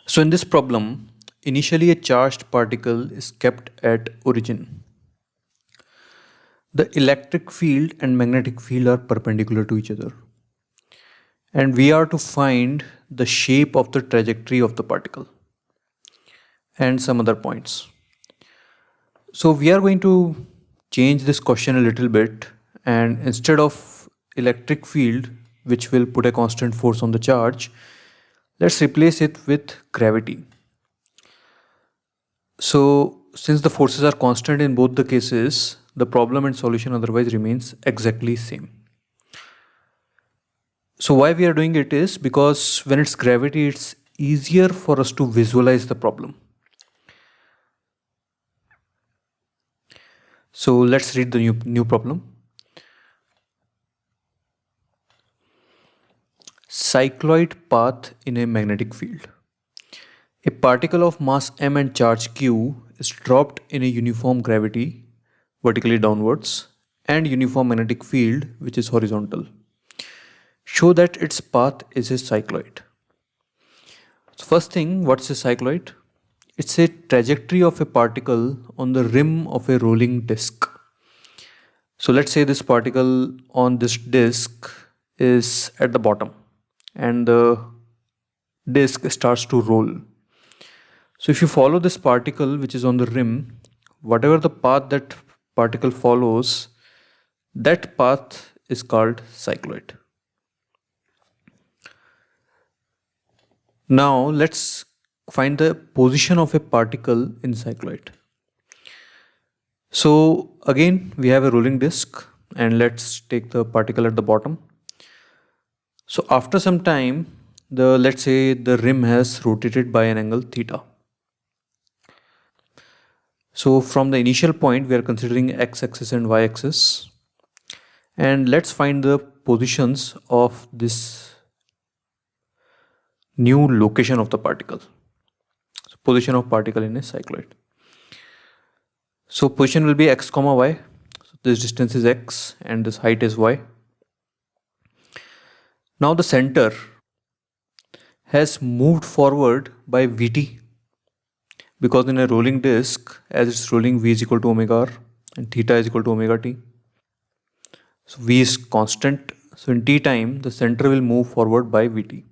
So in this problem, initially a charged particle is kept at origin. The electric field and magnetic field are perpendicular to each other. And we are to find the shape of the trajectory of the particle and some other points. So we are going to change this question a little bit, and instead of electric field, which will put a constant force on the charge, let's replace it with gravity. So since the forces are constant in both the cases, the problem and solution otherwise remains exactly same. So why we are doing it is because when it's gravity, it's easier for us to visualize the problem. So let's read the new problem. Cycloid path in a magnetic field. A particle of mass m and charge q is dropped in a uniform gravity vertically downwards and uniform magnetic field which is horizontal. Show that its path is a cycloid. So first thing, what's a cycloid? It's a trajectory of a particle on the rim of a rolling disk. So let's say this particle on this disk is at the bottom and the disk starts to roll. So if you follow this particle which is on the rim, whatever the path that particle follows, that path is called cycloid. Now let's find the position of a particle in cycloid. So again we have a rolling disk and let's take the particle at the bottom. So after some time, let's say the rim has rotated by an angle theta. So from the initial point we are considering x-axis and y-axis, and let's find the positions of this new location of the particle. So position of particle in a cycloid. So position will be x comma y. So this distance is x and this height is y. Now the center has moved forward by Vt, because in a rolling disk, as it's rolling, V is equal to omega r and theta is equal to omega t. So V is constant. So in t time, the center will move forward by Vt.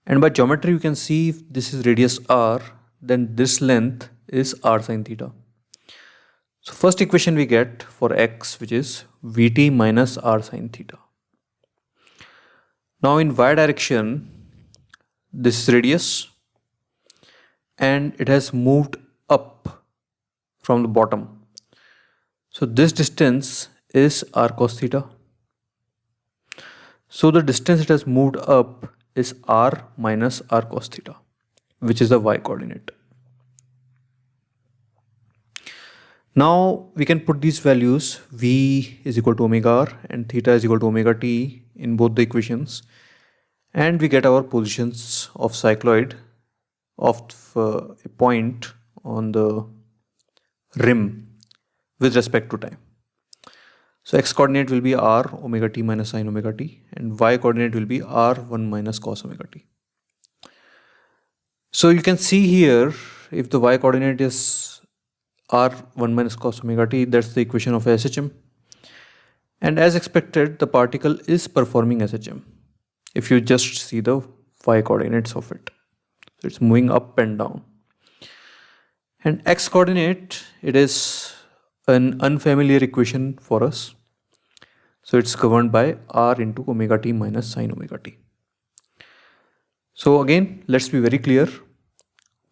And by geometry, you can see if this is radius r, then this length is r sine theta. So first equation we get for x, which is Vt minus r sine theta. Now in y direction, this is radius and it has moved up from the bottom. So this distance is r cos theta. So the distance it has moved up is r minus r cos theta, which is the y coordinate. Now we can put these values, v is equal to omega r and theta is equal to omega t, in both the equations, and we get our positions of cycloid of a point on the rim with respect to time. So x coordinate will be r omega t minus sine omega t, and y coordinate will be r1 minus cos omega t. So you can see here, if the y coordinate is r1 minus cos omega t, that's the equation of SHM. And as expected, the particle is performing SHM if you just see the y coordinates of it. So it's moving up and down. And x coordinate, it is an unfamiliar equation for us. So it's governed by r into omega t minus sine omega t. So again, let's be very clear.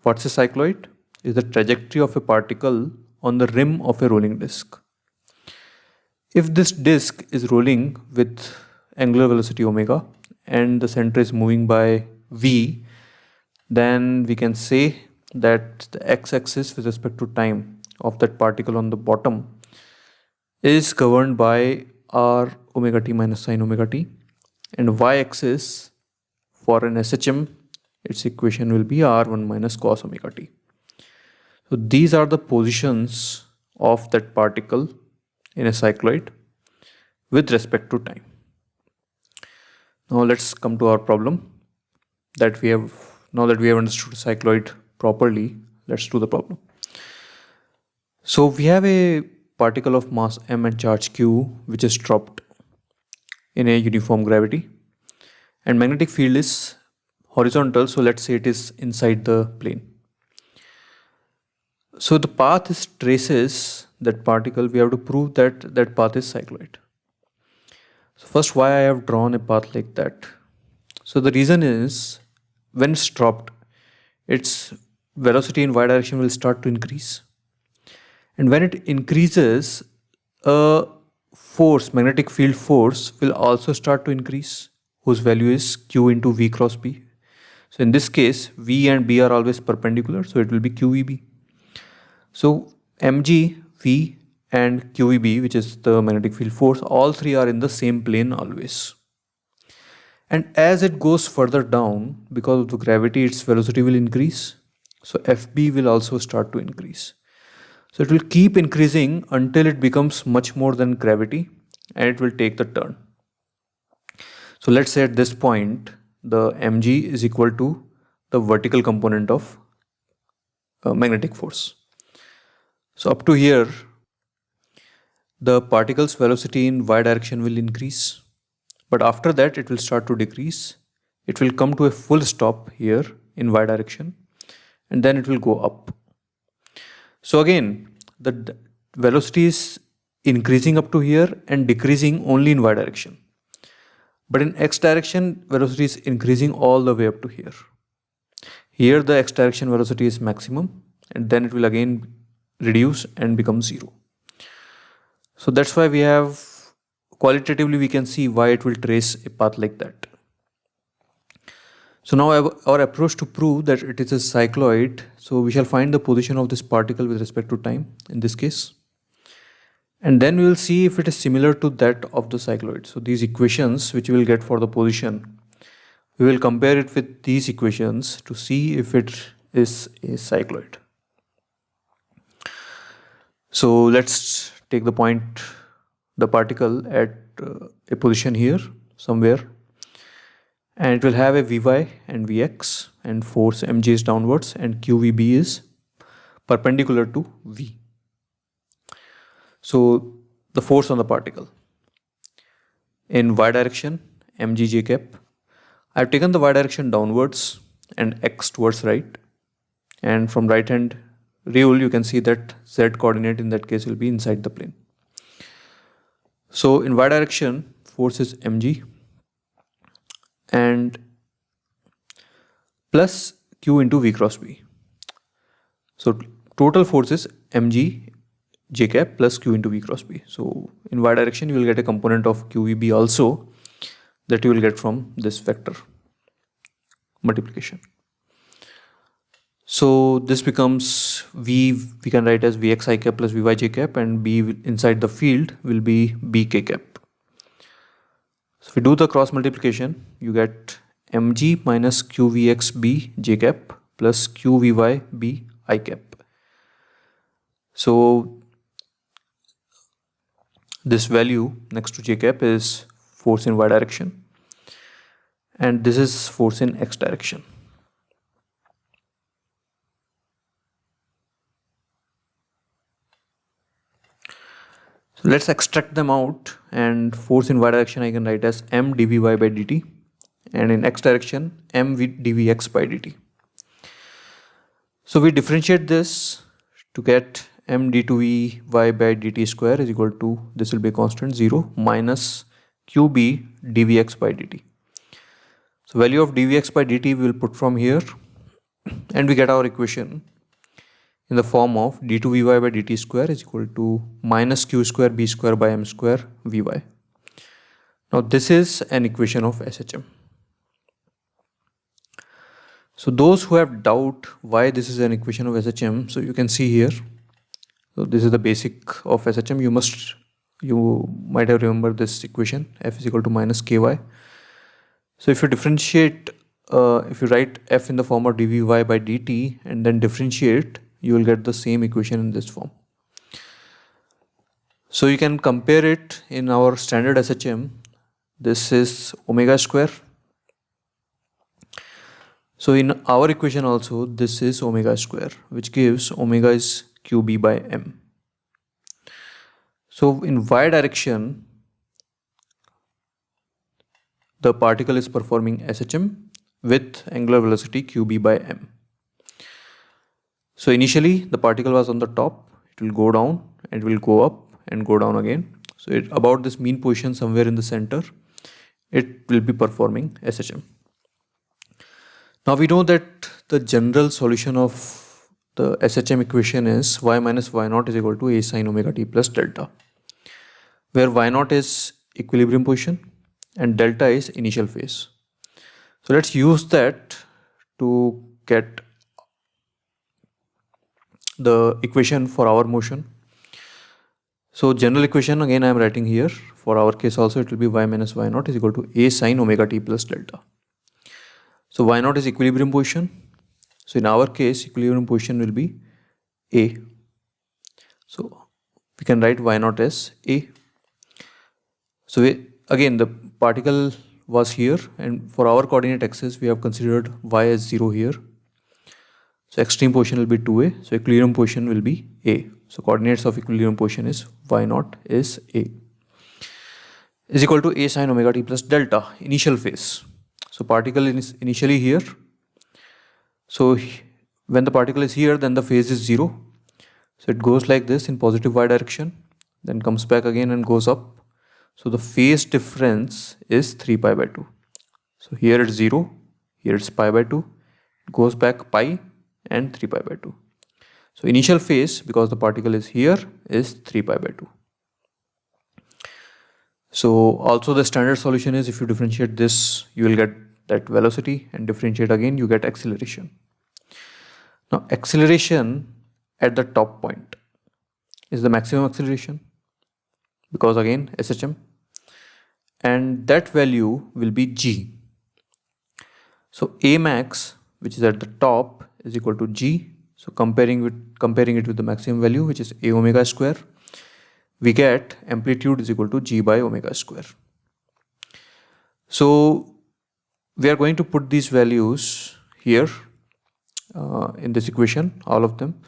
What's a cycloid? Is the trajectory of a particle on the rim of a rolling disk. If this disk is rolling with angular velocity omega and the center is moving by v, then we can say that the x-axis with respect to time of that particle on the bottom is governed by r omega t minus sine omega t, and y-axis for an SHM, its equation will be r1 minus cos omega t. So these are the positions of that particle in a cycloid with respect to time. Now let's come to our problem that we have now that we have understood cycloid properly, let's do the problem. So we have a particle of mass m and charge q which is dropped in a uniform gravity, and magnetic field is horizontal, so let's say it is inside the plane. So the path is traces that particle. We have to prove that that path is cycloid. So first, why I have drawn a path like that? So the reason is, when it's dropped, its velocity in y direction will start to increase, and when it increases, a force, magnetic field force, will also start to increase, whose value is q into v cross b. So in this case, v and b are always perpendicular, so it will be qvb. So mg, v and qvb, which is the magnetic field force, all three are in the same plane always. And as it goes further down, because of the gravity, its velocity will increase. So fb will also start to increase. So it will keep increasing until it becomes much more than gravity, and it will take the turn. So let's say at this point, the mg is equal to the vertical component of magnetic force. So up to here, the particle's velocity in y direction will increase, but after that it will start to decrease. It will come to a full stop here in y direction, and then it will go up. So again, the velocity is increasing up to here and decreasing only in y direction. But in x direction, velocity is increasing all the way up to here. Here the x direction velocity is maximum, and then it will again reduce and become 0. So that's why we have, qualitatively we can see why it will trace a path like that. So now our approach to prove that it is a cycloid, so we shall find the position of this particle with respect to time in this case, and then we will see if it is similar to that of the cycloid. So these equations which we will get for the position, we will compare it with these equations to see if it is a cycloid. So let's take the particle at a position here somewhere, and it will have a Vy and Vx, and force mg is downwards, and qvb is perpendicular to v. So the force on the particle in y direction, mg j cap. I have taken the y direction downwards and x towards right, and from right hand rule you can see that z coordinate in that case will be inside the plane. So in y direction, force is mg and plus q into v cross b. So total force is mg j cap plus q into v cross b. So in y direction you will get a component of qvb also, that you will get from this vector multiplication. So this becomes v, we can write as vx I cap plus vy j cap, and b inside the field will be b k cap. So if we do the cross multiplication, you get mg minus qvx b j cap plus qvy b I cap. So this value next to j cap is force in y direction, and this is force in x direction. So let's extract them out, and force in y direction I can write as m dvy by dt, and in x direction m dvx by dt. So we differentiate this to get m d2vy by dt square is equal to, this will be a constant, 0 minus qb dvx by dt. So value of dvx by dt we will put from here, and we get our equation in the form of d2vy by dt square is equal to minus q square b square by m square vy. Now this is an equation of SHM. So those who have doubt why this is an equation of SHM, so you can see here. So this is the basic of SHM. You might have remembered this equation, f is equal to minus ky. So if you differentiate, if you write f in the form of dvy by dt and then differentiate, you will get the same equation in this form. So you can compare it in our standard SHM. This is omega square. So in our equation also, this is omega square, which gives omega is qb by m. So in y direction, the particle is performing SHM with angular velocity qb by m. So initially the particle was on the top, it will go down and it will go up and go down again. So about this mean position somewhere in the center, it will be performing SHM. Now we know that the general solution of the SHM equation is y minus y naught is equal to a sine omega t plus delta, where y naught is equilibrium position and delta is initial phase. So let's use that to get the equation for our motion. So general equation again I am writing here. For our case also it will be y minus y naught is equal to a sine omega t plus delta. So y naught is equilibrium position. So in our case equilibrium position will be a. So we can write y naught as a. So again the particle was here, and for our coordinate axis we have considered y as 0 here. So extreme position will be 2a. So equilibrium position will be a. So coordinates of equilibrium position is y naught is a is equal to a sine omega t plus delta, initial phase. So particle is initially here. So when the particle is here, then the phase is 0. So it goes like this in positive y direction, then comes back again and goes up. So the phase difference is 3 pi by 2. So here it's 0, here it's pi by 2, it goes back pi and 3 pi by 2. So initial phase, because the particle is here, is 3 pi by 2. So also the standard solution is if you differentiate this, you will get that velocity, and differentiate again, you get acceleration. Now acceleration at the top point is the maximum acceleration, because again SHM, and that value will be g. So a max, which is at the top, is equal to g. So comparing it with the maximum value, which is a omega square, we get amplitude is equal to g by omega square. So we are going to put these values here in this equation, all of them.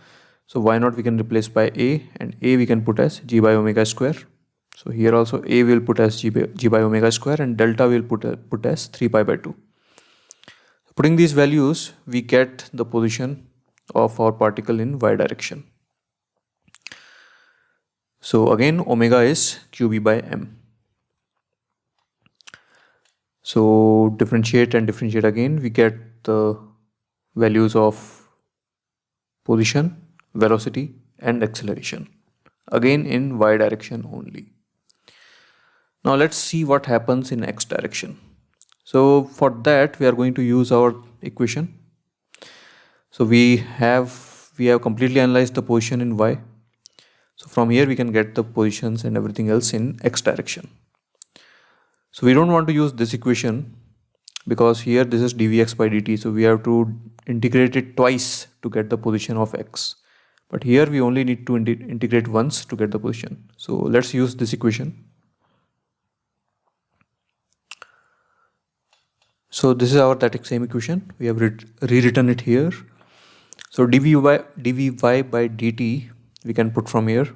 So y naught we can replace by a, and a we can put as g by omega square. So here also a will put as g by omega square, and delta will put as 3 pi by 2. Putting these values, we get the position of our particle in y direction. So again omega is qb by m. So differentiate and differentiate again, we get the values of position, velocity and acceleration, again in y direction only. Now let's see what happens in x direction. So for that we are going to use our equation. So we have completely analyzed the position in y. So from here we can get the positions and everything else in x direction. So we don't want to use this equation, because here this is dvx by dt, so we have to integrate it twice to get the position of x. But here we only need to integrate once to get the position. So let's use this equation. So this is our that same equation. We have rewritten it here. So dvy by dt we can put from here.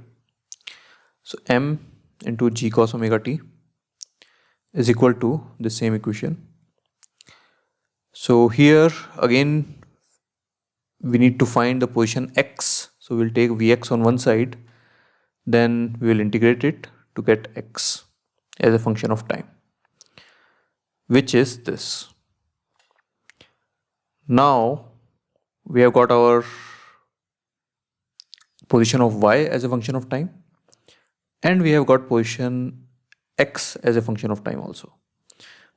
So m into g cos omega t is equal to the same equation. So here again we need to find the position x. So we'll take vx on one side, then we will integrate it to get x as a function of time, which is this. Now we have got our position of y as a function of time, and we have got position x as a function of time also.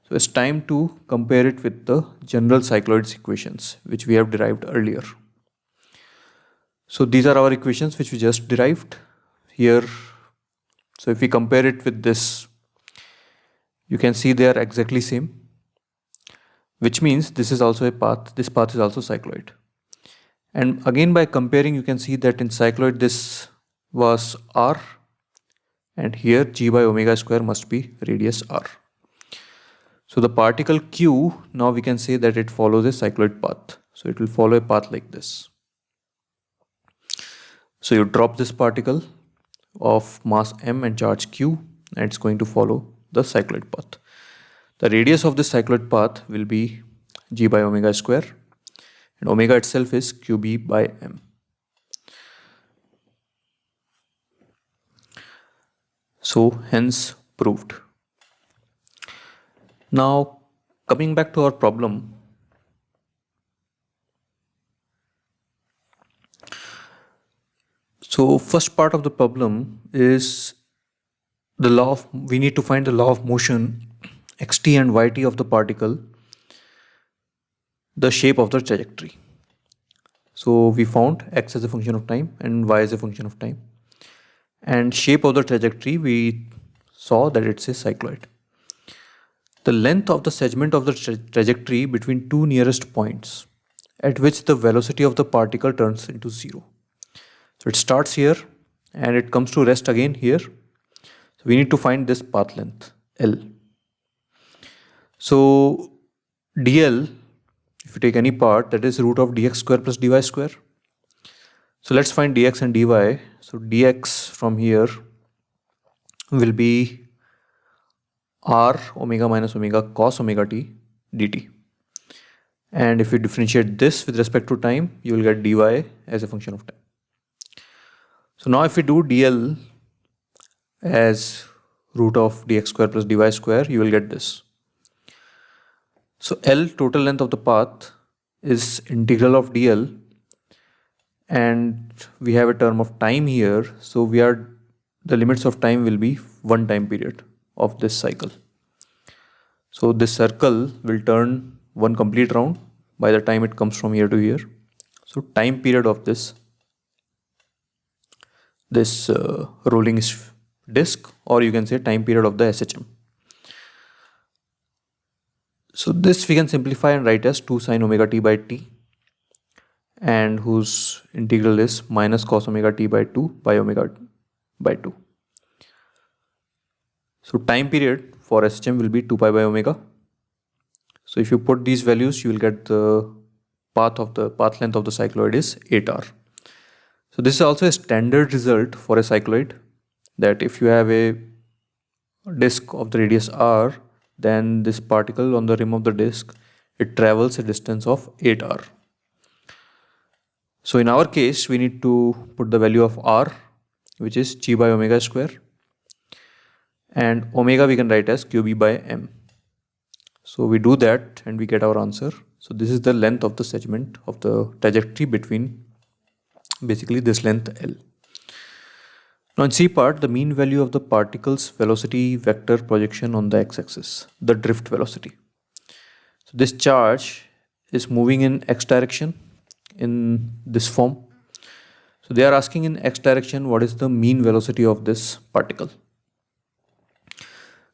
So it's time to compare it with the general cycloids equations which we have derived earlier. So these are our equations which we just derived here. So if we compare it with this, you can see they are exactly same, which means this is also a path, this path is also cycloid. And again by comparing, you can see that in cycloid this was r, and here g by omega square must be radius r. So the particle Q, now we can say that it follows a cycloid path. So it will follow a path like this. So you drop this particle of mass m and charge q, and it's going to follow the cycloid path. The radius of this cycloid path will be g by omega square, and omega itself is qb by m. So hence proved. Now coming back to our problem, so first part of the problem is the law of, we need to find the law of motion xt and yt of the particle, the shape of the trajectory. So we found x as a function of time and y as a function of time, and shape of the trajectory we saw that it's a cycloid. The length of the segment of the trajectory between two nearest points at which the velocity of the particle turns into zero. So it starts here and it comes to rest again here. So we need to find this path length L. So dl, if you take any part, that is root of dx square plus dy square. So let's find dx and dy. So dx from here will be r omega minus omega cos omega t dt. And if you differentiate this with respect to time, you will get dy as a function of time. So now if we do dl as root of dx square plus dy square, you will get this. So L, total length of the path, is integral of dl, and we have a term of time here. So the limits of time will be one time period of this cycle. So this circle will turn one complete round by the time it comes from here to here. So time period of this rolling disk, or you can say time period of the SHM. So this we can simplify and write as 2 sin omega t by t, and whose integral is minus cos omega t by 2 by omega by 2. So time period for SHM will be 2 pi by omega. So if you put these values, you will get the path length of the cycloid is 8r. So this is also a standard result for a cycloid, that if you have a disk of the radius r, then this particle on the rim of the disk, it travels a distance of 8r. So in our case, we need to put the value of r, which is g by omega square, and omega we can write as qb by m. So we do that and we get our answer. So this is the length of the segment of the trajectory between basically this length L. Now in C part, the mean value of the particle's velocity vector projection on the x-axis, the drift velocity. So this charge is moving in x direction in this form. So they are asking in x direction what is the mean velocity of this particle.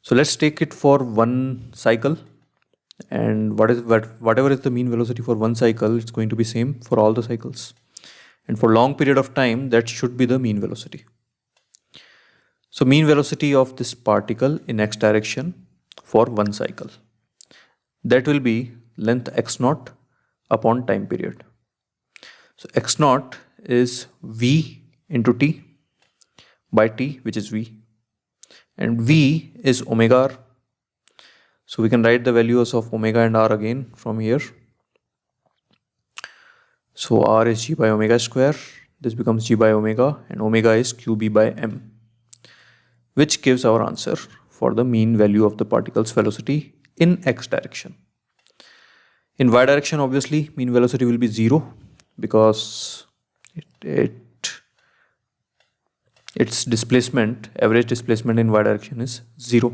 So let's take it for one cycle, and whatever is the mean velocity for one cycle, it's going to be same for all the cycles. And for long period of time, that should be the mean velocity. So mean velocity of this particle in x direction for one cycle, that will be length x naught upon time period. So x naught is v into t by t, which is v, and v is omega r. So we can write the values of omega and r again from here. So r is g by omega square, this becomes g by omega, and omega is qb by m, which gives our answer for the mean value of the particle's velocity in x direction. In y direction, obviously, mean velocity will be 0, because its displacement, average displacement in y direction is 0.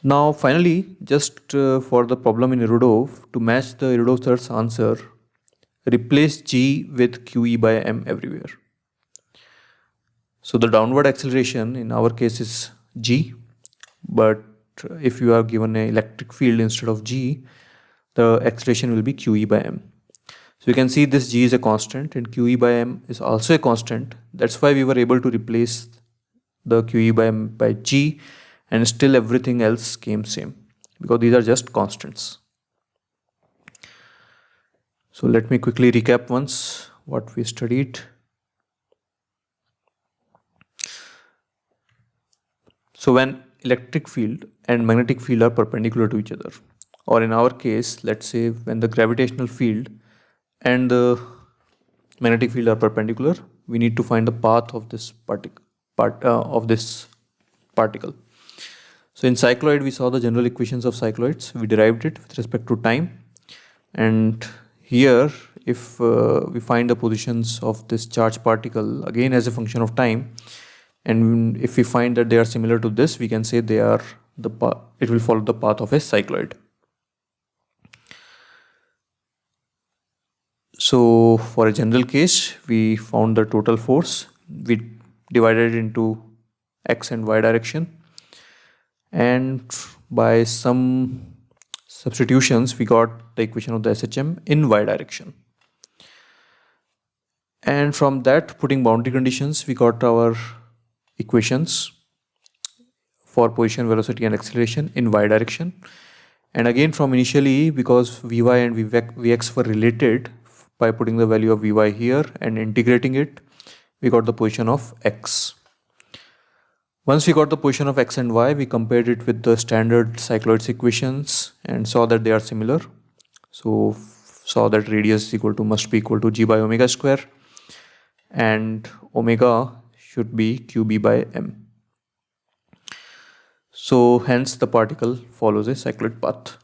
Now finally, just for the problem in Irodov, to match the Irodov third's answer, replace g with qe by m everywhere. So the downward acceleration in our case is g, but if you are given an electric field instead of g, the acceleration will be qe by m. So you can see this g is a constant and qe by m is also a constant. That's why we were able to replace the qe by m by g, and still everything else came same, because these are just constants. So let me quickly recap once what we studied. So when electric field and magnetic field are perpendicular to each other, or in our case, let's say when the gravitational field and the magnetic field are perpendicular, we need to find the path of this particle. So in cycloid, we saw the general equations of cycloids. We derived it with respect to time, and here, if we find the positions of this charged particle again as a function of time, and if we find that they are similar to this, we can say they are it will follow the path of a cycloid. So for a general case, we found the total force. We divided it into x and y direction, and by some substitutions, we got the equation of the SHM in y direction. And from that, putting boundary conditions, we got our equations for position, velocity and acceleration in y direction. And again, from initially, because Vy and Vx were related, by putting the value of Vy here and integrating it, we got the position of x. Once we got the position of x and y, we compared it with the standard cycloids equations and saw that they are similar. So saw that radius must be equal to g by omega square, and omega should be qb by m. So hence the particle follows a cycloid path.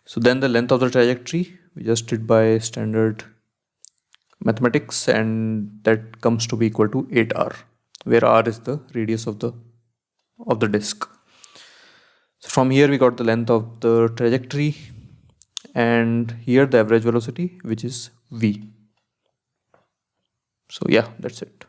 So then the length of the trajectory we just did by standard mathematics, and that comes to be equal to 8r, where r is the radius of the disk. So from here we got the length of the trajectory, and here the average velocity, which is v. So yeah, that's it.